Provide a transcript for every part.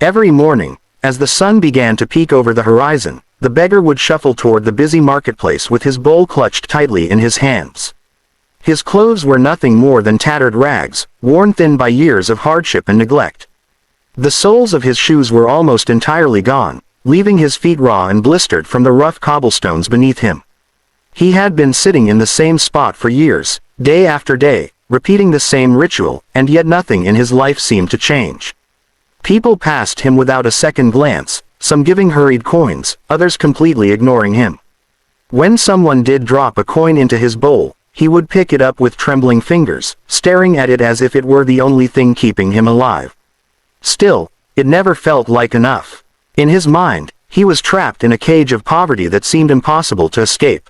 Every morning, as the sun began to peek over the horizon, the beggar would shuffle toward the busy marketplace with his bowl clutched tightly in his hands. His clothes were nothing more than tattered rags, worn thin by years of hardship and neglect. The soles of his shoes were almost entirely gone, leaving his feet raw and blistered from the rough cobblestones beneath him. He had been sitting in the same spot for years, day after day, repeating the same ritual, and yet nothing in his life seemed to change. People passed him without a second glance, some giving hurried coins, others completely ignoring him. When someone did drop a coin into his bowl, he would pick it up with trembling fingers, staring at it as if it were the only thing keeping him alive. Still, it never felt like enough. In his mind, he was trapped in a cage of poverty that seemed impossible to escape.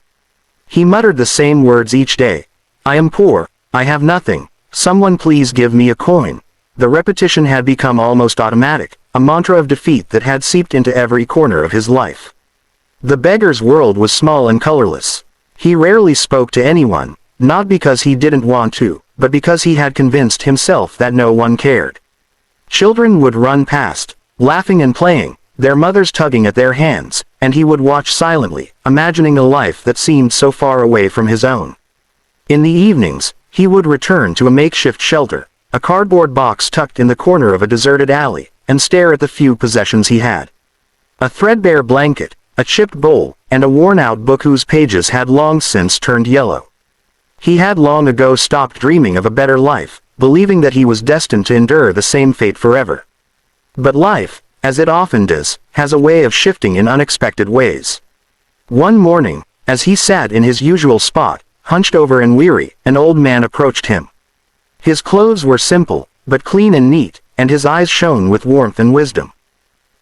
He muttered the same words each day. I am poor, I have nothing, someone please give me a coin. The repetition had become almost automatic, a mantra of defeat that had seeped into every corner of his life. The beggar's world was small and colorless. He rarely spoke to anyone, not because he didn't want to, but because he had convinced himself that no one cared. Children would run past, laughing and playing, their mothers tugging at their hands, and he would watch silently, imagining a life that seemed so far away from his own. In the evenings, he would return to a makeshift shelter, a cardboard box tucked in the corner of a deserted alley, and stare at the few possessions he had. A threadbare blanket, a chipped bowl, and a worn-out book whose pages had long since turned yellow. He had long ago stopped dreaming of a better life, believing that he was destined to endure the same fate forever. But life, as it often does, has a way of shifting in unexpected ways. One morning, as he sat in his usual spot, hunched over and weary, an old man approached him. His clothes were simple, but clean and neat, and his eyes shone with warmth and wisdom.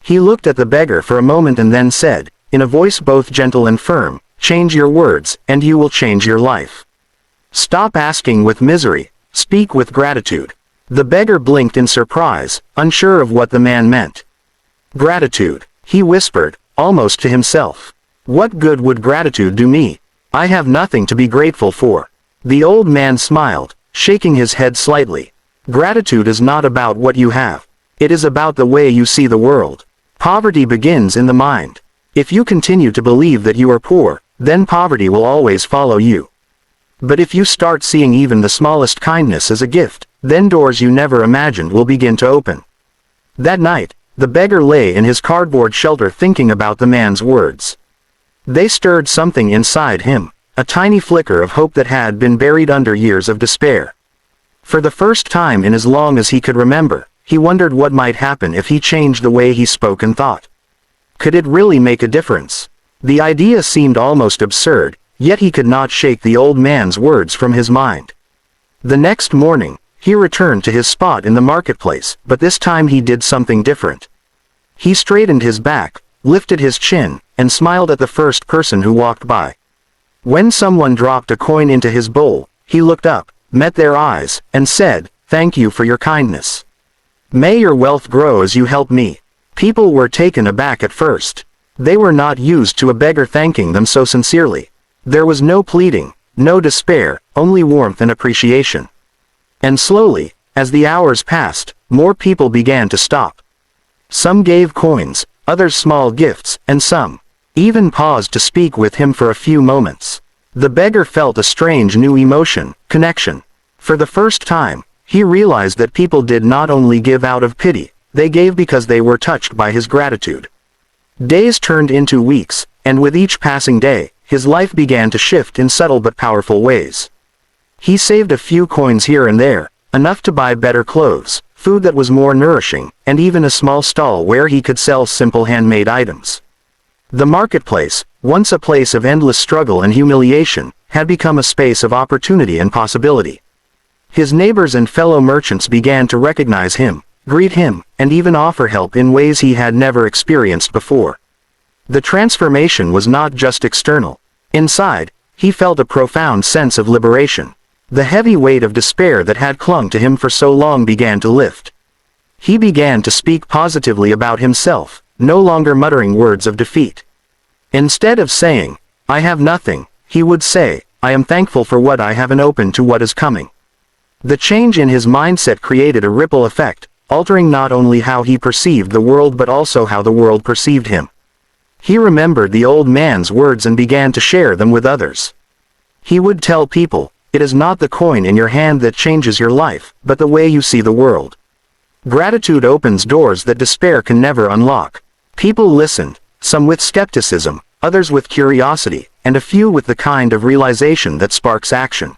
He looked at the beggar for a moment and then said, in a voice both gentle and firm, change your words, and you will change your life. Stop asking with misery, speak with gratitude. The beggar blinked in surprise, unsure of what the man meant. Gratitude, he whispered, almost to himself. What good would gratitude do me? I have nothing to be grateful for. The old man smiled, shaking his head slightly. Gratitude is not about what you have. It is about the way you see the world. Poverty begins in the mind. If you continue to believe that you are poor, then poverty will always follow you. But if you start seeing even the smallest kindness as a gift, then doors you never imagined will begin to open. That night, the beggar lay in his cardboard shelter thinking about the man's words. They stirred something inside him, a tiny flicker of hope that had been buried under years of despair. For the first time in as long as he could remember, he wondered what might happen if he changed the way he spoke and thought. Could it really make a difference? The idea seemed almost absurd, yet he could not shake the old man's words from his mind. The next morning, he returned to his spot in the marketplace, but this time he did something different. He straightened his back, lifted his chin, and smiled at the first person who walked by. When someone dropped a coin into his bowl, he looked up, met their eyes, and said, "Thank you for your kindness. May your wealth grow as you help me." People were taken aback at first. They were not used to a beggar thanking them so sincerely. There was no pleading, no despair, only warmth and appreciation. And slowly, as the hours passed, more people began to stop. Some gave coins, others small gifts, and some even paused to speak with him for a few moments. The beggar felt a strange new emotion, connection. For the first time, he realized that people did not only give out of pity, they gave because they were touched by his gratitude. Days turned into weeks, and with each passing day, his life began to shift in subtle but powerful ways. He saved a few coins here and there, enough to buy better clothes, food that was more nourishing, and even a small stall where he could sell simple handmade items. The marketplace, once a place of endless struggle and humiliation, had become a space of opportunity and possibility. His neighbors and fellow merchants began to recognize him, greet him, and even offer help in ways he had never experienced before. The transformation was not just external. Inside, he felt a profound sense of liberation. The heavy weight of despair that had clung to him for so long began to lift. He began to speak positively about himself, no longer muttering words of defeat. Instead of saying, "I have nothing," he would say, "I am thankful for what I have and open to what is coming." The change in his mindset created a ripple effect, altering not only how he perceived the world but also how the world perceived him. He remembered the old man's words and began to share them with others. He would tell people, "It is not the coin in your hand that changes your life, but the way you see the world." Gratitude opens doors that despair can never unlock. People listened, some with skepticism, others with curiosity, and a few with the kind of realization that sparks action.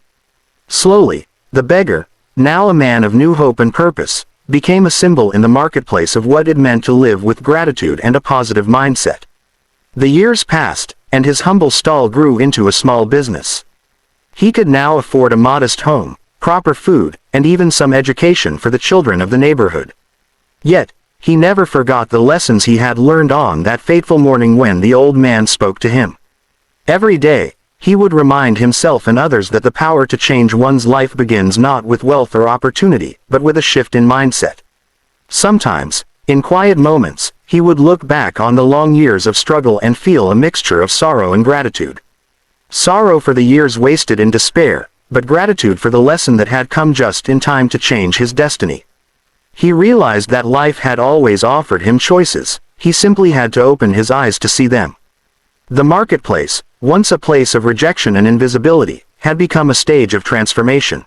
Slowly, the beggar, now a man of new hope and purpose, became a symbol in the marketplace of what it meant to live with gratitude and a positive mindset. The years passed, and his humble stall grew into a small business. He could now afford a modest home, proper food, and even some education for the children of the neighborhood. Yet, he never forgot the lessons he had learned on that fateful morning when the old man spoke to him. Every day, he would remind himself and others that the power to change one's life begins not with wealth or opportunity, but with a shift in mindset. Sometimes, in quiet moments, he would look back on the long years of struggle and feel a mixture of sorrow and gratitude. Sorrow for the years wasted in despair, but gratitude for the lesson that had come just in time to change his destiny. He realized that life had always offered him choices, he simply had to open his eyes to see them. The marketplace, once a place of rejection and invisibility, had become a stage of transformation.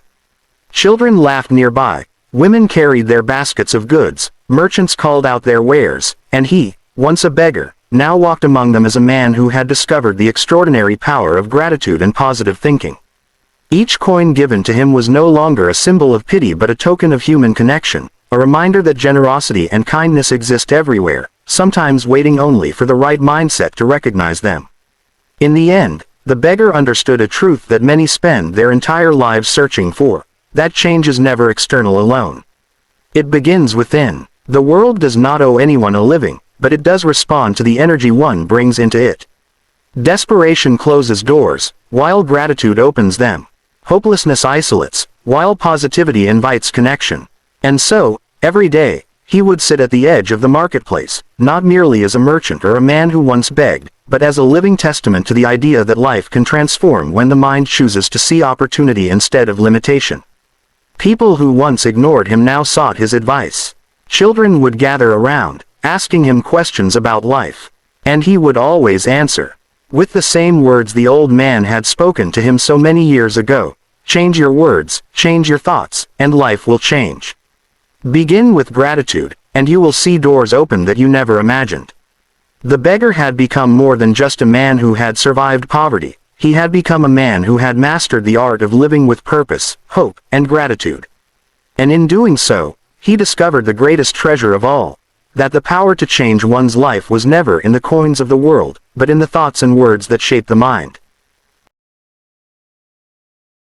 Children laughed nearby, women carried their baskets of goods, merchants called out their wares, and he, once a beggar, now walked among them as a man who had discovered the extraordinary power of gratitude and positive thinking. Each coin given to him was no longer a symbol of pity but a token of human connection, a reminder that generosity and kindness exist everywhere, sometimes waiting only for the right mindset to recognize them. In the end, the beggar understood a truth that many spend their entire lives searching for: that change is never external alone. It begins within. The world does not owe anyone a living, but it does respond to the energy one brings into it. Desperation closes doors, while gratitude opens them. Hopelessness isolates, while positivity invites connection. And so, every day, he would sit at the edge of the marketplace, not merely as a merchant or a man who once begged, but as a living testament to the idea that life can transform when the mind chooses to see opportunity instead of limitation. People who once ignored him now sought his advice. Children would gather around, asking him questions about life. And he would always answer, with the same words the old man had spoken to him so many years ago: "Change your words, change your thoughts, and life will change." Begin with gratitude, and you will see doors open that you never imagined. The beggar had become more than just a man who had survived poverty. He had become a man who had mastered the art of living with purpose, hope, and gratitude. And in doing so, he discovered the greatest treasure of all: that the power to change one's life was never in the coins of the world, but in the thoughts and words that shape the mind.